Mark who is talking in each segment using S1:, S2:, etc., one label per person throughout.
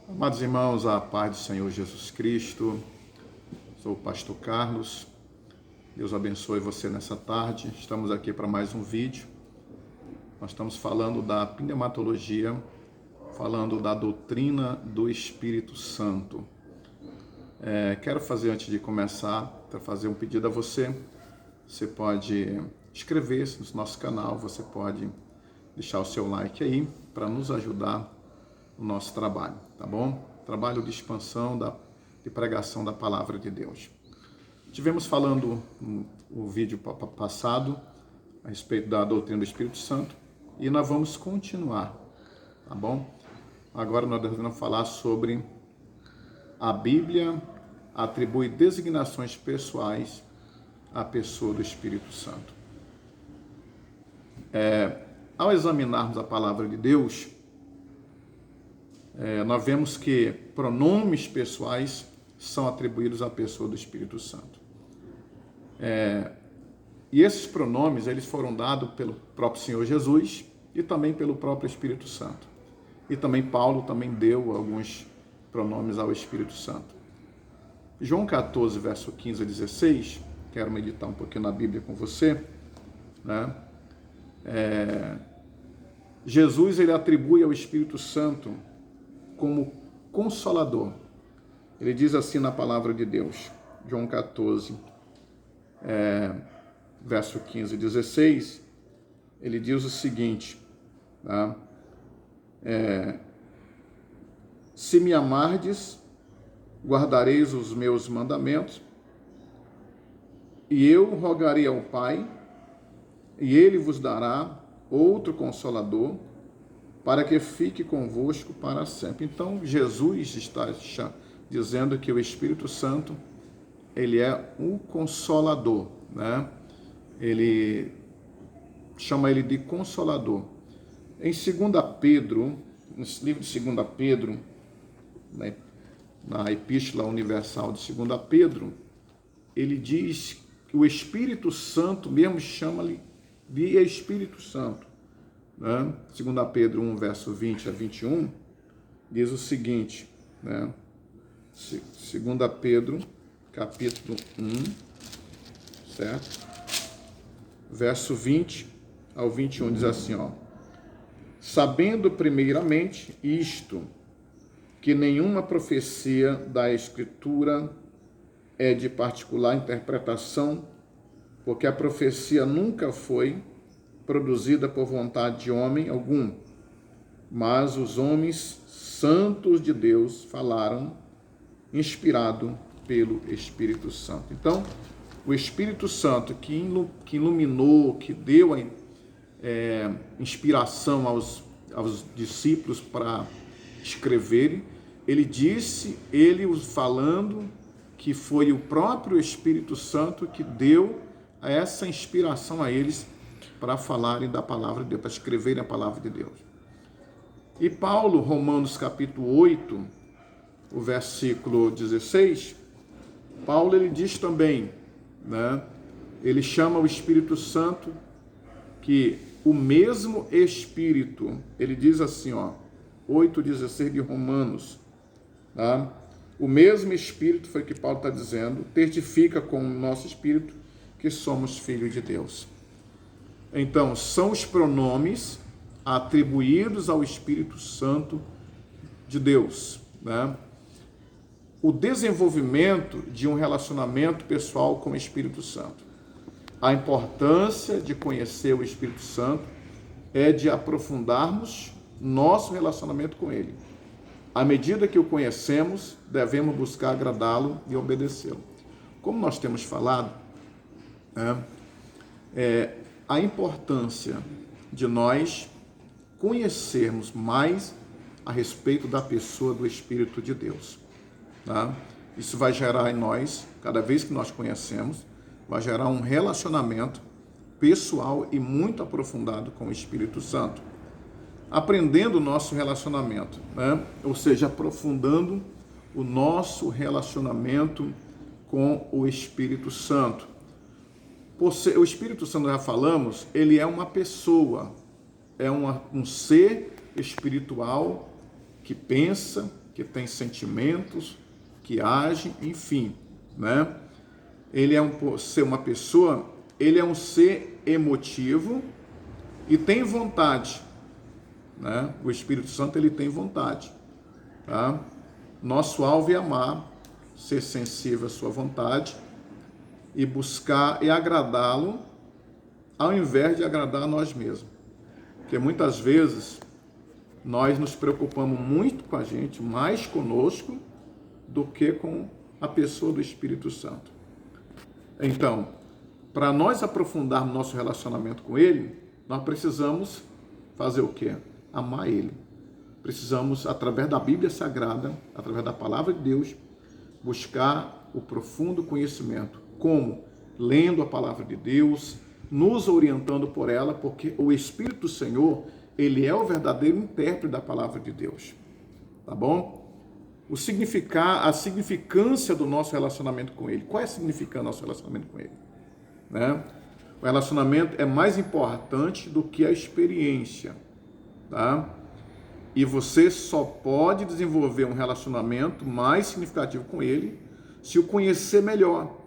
S1: Amados irmãos, a paz do Senhor Jesus Cristo, sou o pastor Carlos, Deus abençoe você nessa tarde. Estamos aqui para mais um vídeo. Nós estamos falando da pneumatologia, falando da doutrina do Espírito Santo. Quero fazer, antes de começar, fazer um pedido a você. Você pode inscrever-se no nosso canal, você pode deixar o seu like aí para nos ajudar no nosso trabalho, tá bom? Trabalho de expansão, de pregação da palavra de Deus. Tivemos falando no vídeo passado a respeito da doutrina do Espírito Santo e nós vamos continuar, tá bom? Agora nós devemos falar sobre a Bíblia atribui designações pessoais à pessoa do Espírito Santo. Ao examinarmos a palavra de Deus, nós vemos que pronomes pessoais são atribuídos à pessoa do Espírito Santo. E esses pronomes eles foram dados pelo próprio Senhor Jesus e também pelo próprio Espírito Santo. E também Paulo também deu alguns pronomes ao Espírito Santo. João 14, verso 15 a 16, quero meditar um pouquinho na Bíblia com você, né? Jesus ele atribui ao Espírito Santo como consolador. Ele diz assim na palavra de Deus, João 14, verso 15 e 16, ele diz o seguinte, tá? Se me amardes, guardareis os meus mandamentos, e eu rogarei ao Pai, e ele vos dará outro consolador, para que fique convosco para sempre. Então, Jesus está dizendo que o Espírito Santo, ele é um consolador, né? Ele chama ele de consolador. Em 2 Pedro, no livro de 2 Pedro, né, na Epístola Universal de 2 Pedro, ele diz que o Espírito Santo mesmo chama-lhe de Espírito Santo. 2 Pedro 1, verso 20 a 21, diz o seguinte, né? 2 Pedro, capítulo 1, certo? Verso 20 ao 21, diz assim, ó: sabendo primeiramente isto, que nenhuma profecia da Escritura é de particular interpretação, porque a profecia nunca foi produzida por vontade de homem algum, mas os homens santos de Deus falaram, inspirado pelo Espírito Santo. Então, o Espírito Santo que iluminou, que deu a inspiração aos discípulos para escreverem, ele falando que foi o próprio Espírito Santo que deu essa inspiração a eles para falarem da palavra de Deus, para escreverem a palavra de Deus. E Paulo, Romanos capítulo 8, o versículo 16, Paulo ele diz também, né? Ele chama o Espírito Santo que o mesmo Espírito, ele diz assim, ó, 8,16 de Romanos, tá? O mesmo Espírito, foi o que Paulo está dizendo, testifica com o nosso Espírito que somos filhos de Deus. Então, são os pronomes atribuídos ao Espírito Santo de Deus, né? O desenvolvimento de um relacionamento pessoal com o Espírito Santo. A importância de conhecer o Espírito Santo é de aprofundarmos nosso relacionamento com ele. À medida que o conhecemos, devemos buscar agradá-lo e obedecê-lo. Como nós temos falado, a importância de nós conhecermos mais a respeito da pessoa do Espírito de Deus. Tá? Isso vai gerar em nós, cada vez que nós conhecemos, vai gerar um relacionamento pessoal e muito aprofundado com o Espírito Santo. Aprendendo o nosso relacionamento, né? Ou seja, aprofundando o nosso relacionamento com o Espírito Santo. O Espírito Santo, já falamos, ele é uma pessoa, é um ser espiritual que pensa, que tem sentimentos, que age, enfim, né? Ele é uma pessoa, ele é um ser emotivo e tem vontade, né? O Espírito Santo, ele tem vontade, tá? Nosso alvo é amar, ser sensível à sua vontade e buscar e agradá-lo ao invés de agradar a nós mesmos. Porque muitas vezes nós nos preocupamos muito com a gente, mais conosco, do que com a pessoa do Espírito Santo. Então, para nós aprofundarmos nosso relacionamento com Ele, nós precisamos fazer o quê? Amar Ele. Precisamos, através da Bíblia Sagrada, através da Palavra de Deus, buscar o profundo conhecimento. Como? Lendo a Palavra de Deus, nos orientando por ela, porque o Espírito do Senhor, ele é o verdadeiro intérprete da Palavra de Deus. Tá bom? A significância do nosso relacionamento com Ele. Qual é a significância do nosso relacionamento com Ele? Né? O relacionamento é mais importante do que a experiência. Tá? E você só pode desenvolver um relacionamento mais significativo com Ele se o conhecer melhor.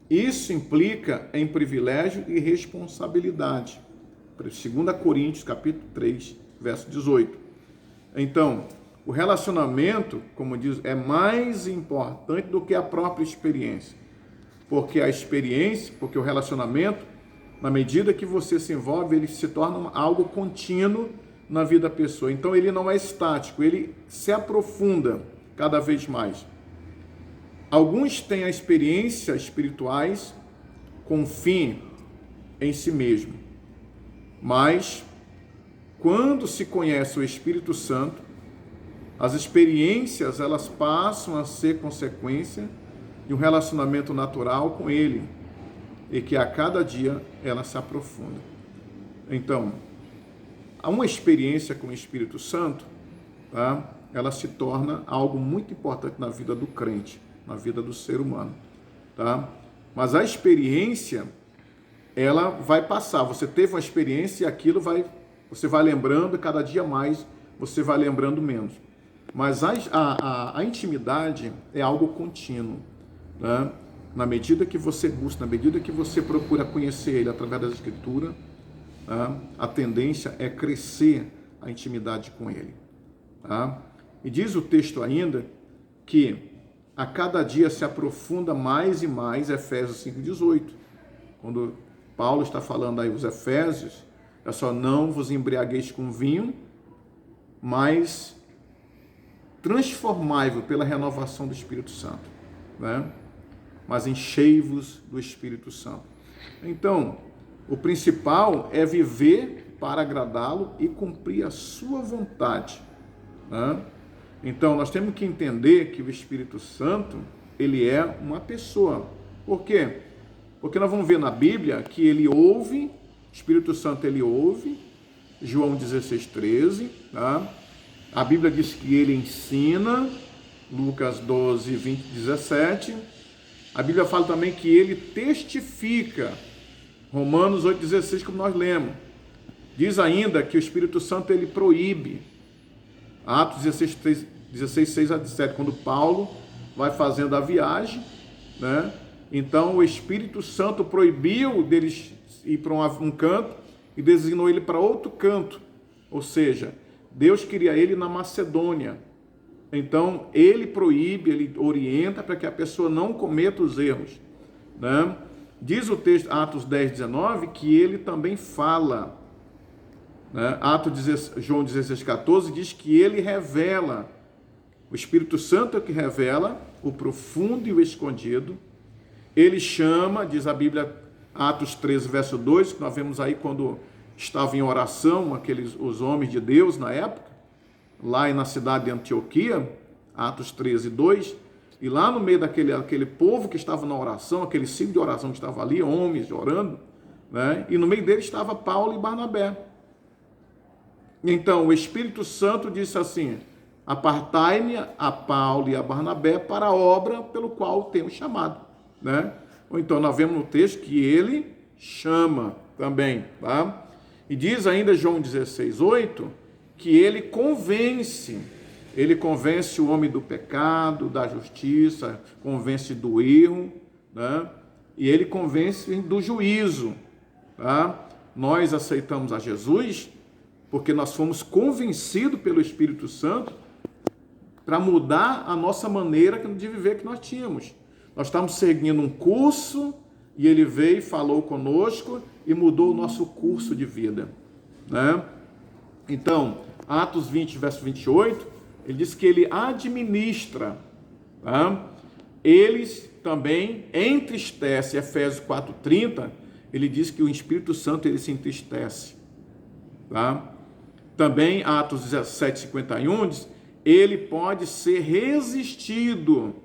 S1: Isso implica em privilégio e responsabilidade. 2 Coríntios, capítulo 3, verso 18. Então, o relacionamento, como diz, é mais importante do que a própria experiência. Porque o relacionamento, na medida que você se envolve, ele se torna algo contínuo na vida da pessoa. Então, ele não é estático, ele se aprofunda cada vez mais. Alguns têm a experiência espirituais com fim em si mesmo. Mas, quando se conhece o Espírito Santo, as experiências, elas passam a ser consequência de um relacionamento natural com Ele, e que a cada dia ela se aprofunda. Então, uma experiência com o Espírito Santo, tá? Ela se torna algo muito importante na vida do crente, na vida do ser humano, tá? Mas a experiência, ela vai passar. Você teve uma experiência e aquilo você vai lembrando, cada dia mais você vai lembrando menos. Mas a intimidade é algo contínuo, né? Na medida que você busca, na medida que você procura conhecer Ele através da Escritura, né? A tendência é crescer a intimidade com Ele, tá? E diz o texto ainda que a cada dia se aprofunda mais e mais, Efésios 5,18, quando Paulo está falando aí os Efésios, é só: não vos embriagueis com vinho, mas transformai-vos pela renovação do Espírito Santo, né? Mas enchei-vos do Espírito Santo. Então, o principal é viver para agradá-lo e cumprir a sua vontade, né? Então, nós temos que entender que o Espírito Santo, ele é uma pessoa. Por quê? Porque nós vamos ver na Bíblia que ele ouve, o Espírito Santo ele ouve, João 16,13, tá? A Bíblia diz que ele ensina, Lucas 12, 20, 17. A Bíblia fala também que ele testifica, Romanos 8,16, como nós lemos. Diz ainda que o Espírito Santo ele proíbe, Atos 16, 6 a 17, quando Paulo vai fazendo a viagem, né? Então o Espírito Santo proibiu deles ir para um canto e designou ele para outro canto. Ou seja, Deus queria ele na Macedônia. Então ele proíbe, ele orienta para que a pessoa não cometa os erros, né? Diz o texto, Atos 10, 19, que ele também fala, né? João 16, 14 diz que ele revela. O Espírito Santo é o que revela o profundo e o escondido. Ele chama, diz a Bíblia, Atos 13, verso 2, que nós vemos aí quando estavam em oração os homens de Deus na época, lá na cidade de Antioquia, Atos 13, 2, e lá no meio daquele povo que estava na oração, aquele ciclo de oração que estava ali, homens orando, né? E no meio deles estava Paulo e Barnabé. Então o Espírito Santo disse assim: apartai-me a Paulo e a Barnabé para a obra pelo qual tenho chamado, né? Ou então nós vemos no texto que ele chama também, tá? E diz ainda João 16, 8, que ele convence Ele convence o homem do pecado, da justiça, convence do erro, né? E ele convence do juízo. Tá? Nós aceitamos a Jesus porque nós fomos convencidos pelo Espírito Santo para mudar a nossa maneira de viver que nós tínhamos. Nós estávamos seguindo um curso e ele veio, falou conosco e mudou o nosso curso de vida, né? Então, Atos 20, verso 28, ele diz que ele administra, tá? Eles também entristecem. Efésios 4:30, ele diz que o Espírito Santo ele se entristece, tá? Também Atos 17:51 diz, ele pode ser resistido.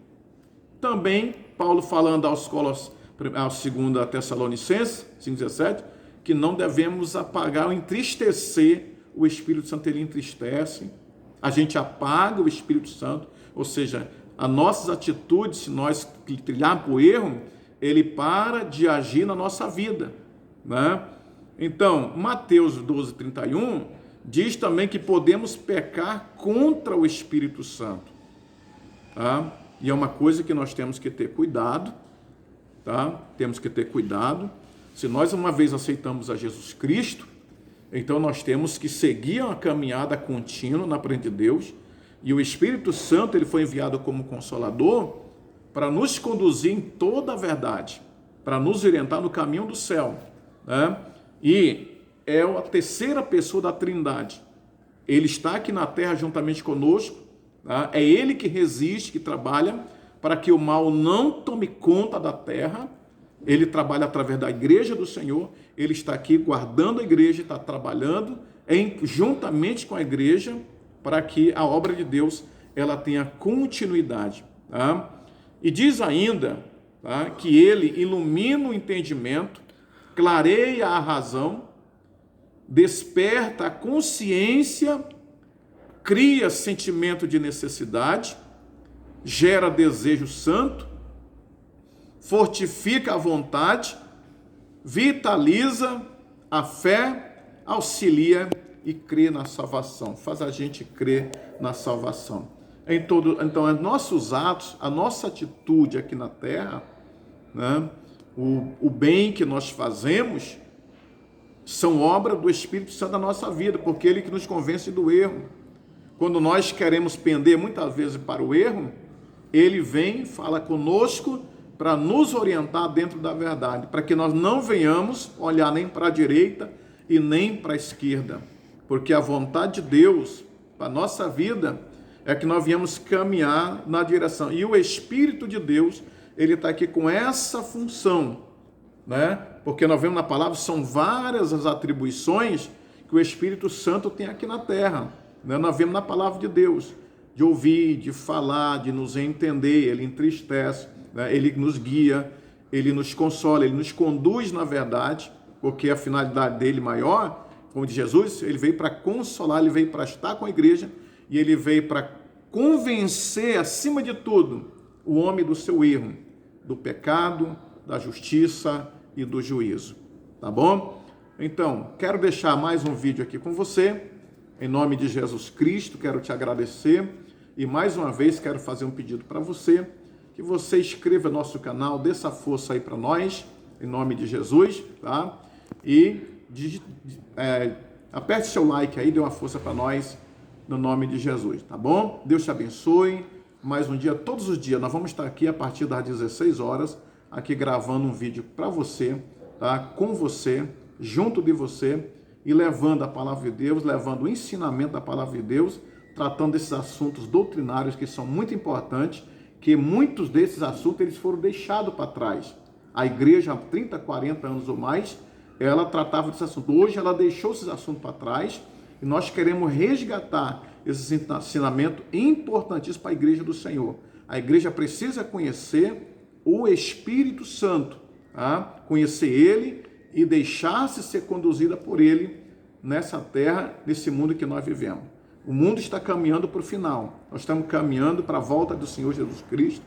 S1: Também Paulo falando aos 2 Tessalonicenses 5:17, que não devemos apagar ou entristecer o Espírito Santo. Ele entristece, a gente apaga o Espírito Santo, ou seja, as nossas atitudes, se nós trilharmos por erro, ele para de agir na nossa vida, né? Então, Mateus 12:31 diz também que podemos pecar contra o Espírito Santo, tá? E é uma coisa que nós temos que ter cuidado, tá? Temos que ter cuidado. Se nós uma vez aceitamos a Jesus Cristo, então nós temos que seguir uma caminhada contínua na presença de Deus, e o Espírito Santo ele foi enviado como Consolador para nos conduzir em toda a verdade, para nos orientar no caminho do céu, né? E é a terceira pessoa da Trindade. Ele está aqui na terra juntamente conosco, tá? É ele que resiste, que trabalha para que o mal não tome conta da terra. Ele trabalha através da igreja do Senhor. Ele está aqui guardando a igreja, está trabalhando juntamente com a igreja para que a obra de Deus ela tenha continuidade, tá? E diz ainda, tá, que ele ilumina o entendimento, clareia a razão, desperta a consciência, cria sentimento de necessidade, gera desejo santo, fortifica a vontade, vitaliza a fé, auxilia e crê na salvação. Faz a gente crer na salvação. Então, os nossos atos, a nossa atitude aqui na terra, né, o bem que nós fazemos, são obra do Espírito Santo na nossa vida, porque ele que nos convence do erro. Quando nós queremos pender muitas vezes para o erro, ele vem, fala conosco para nos orientar dentro da verdade, para que nós não venhamos olhar nem para a direita e nem para a esquerda, porque a vontade de Deus para a nossa vida é que nós viemos caminhar na direção, e o Espírito de Deus, ele está aqui com essa função, né? Porque nós vemos na palavra, são várias as atribuições que o Espírito Santo tem aqui na terra, né? Nós vemos na palavra de Deus, de ouvir, de falar, de nos entender, ele entristece, né? Ele nos guia, ele nos consola, ele nos conduz na verdade, porque a finalidade dele maior, como de Jesus, ele veio para consolar, ele veio para estar com a igreja, e ele veio para convencer, acima de tudo, o homem do seu erro, do pecado, da justiça e do juízo, tá bom? Então, quero deixar mais um vídeo aqui com você, em nome de Jesus Cristo, quero te agradecer, e mais uma vez quero fazer um pedido para você, que você inscreva no nosso canal, dê essa força aí para nós, em nome de Jesus, tá? E aperte seu like aí, dê uma força para nós, no nome de Jesus, tá bom? Deus te abençoe. Mais um dia, todos os dias, nós vamos estar aqui a partir das 16 horas, aqui gravando um vídeo para você, tá? Com você, junto de você, e levando a palavra de Deus, levando o ensinamento da palavra de Deus, tratando desses assuntos doutrinários que são muito importantes, que muitos desses assuntos eles foram deixados para trás. A igreja, há 30, 40 anos ou mais, ela tratava desse assunto. Hoje ela deixou esses assuntos para trás, e nós queremos resgatar esse ensinamento importantíssimo para a igreja do Senhor. A igreja precisa conhecer o Espírito Santo, tá? Conhecer ele e deixar-se ser conduzida por ele nessa terra, nesse mundo que nós vivemos. O mundo está caminhando para o final. Nós estamos caminhando para a volta do Senhor Jesus Cristo,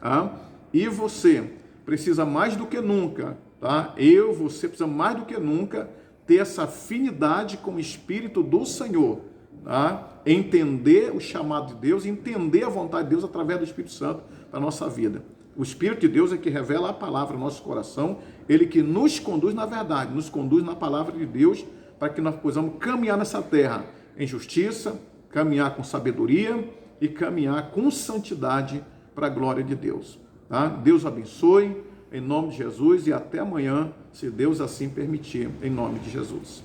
S1: tá? E você precisa mais do que nunca, tá? Você precisa mais do que nunca ter essa afinidade com o Espírito do Senhor, tá? Entender o chamado de Deus, entender a vontade de Deus através do Espírito Santo para a nossa vida. O Espírito de Deus é que revela a palavra no nosso coração, ele que nos conduz na verdade, nos conduz na palavra de Deus, para que nós possamos caminhar nessa terra em justiça, caminhar com sabedoria e caminhar com santidade para a glória de Deus. Tá? Deus abençoe, em nome de Jesus, e até amanhã, se Deus assim permitir, em nome de Jesus.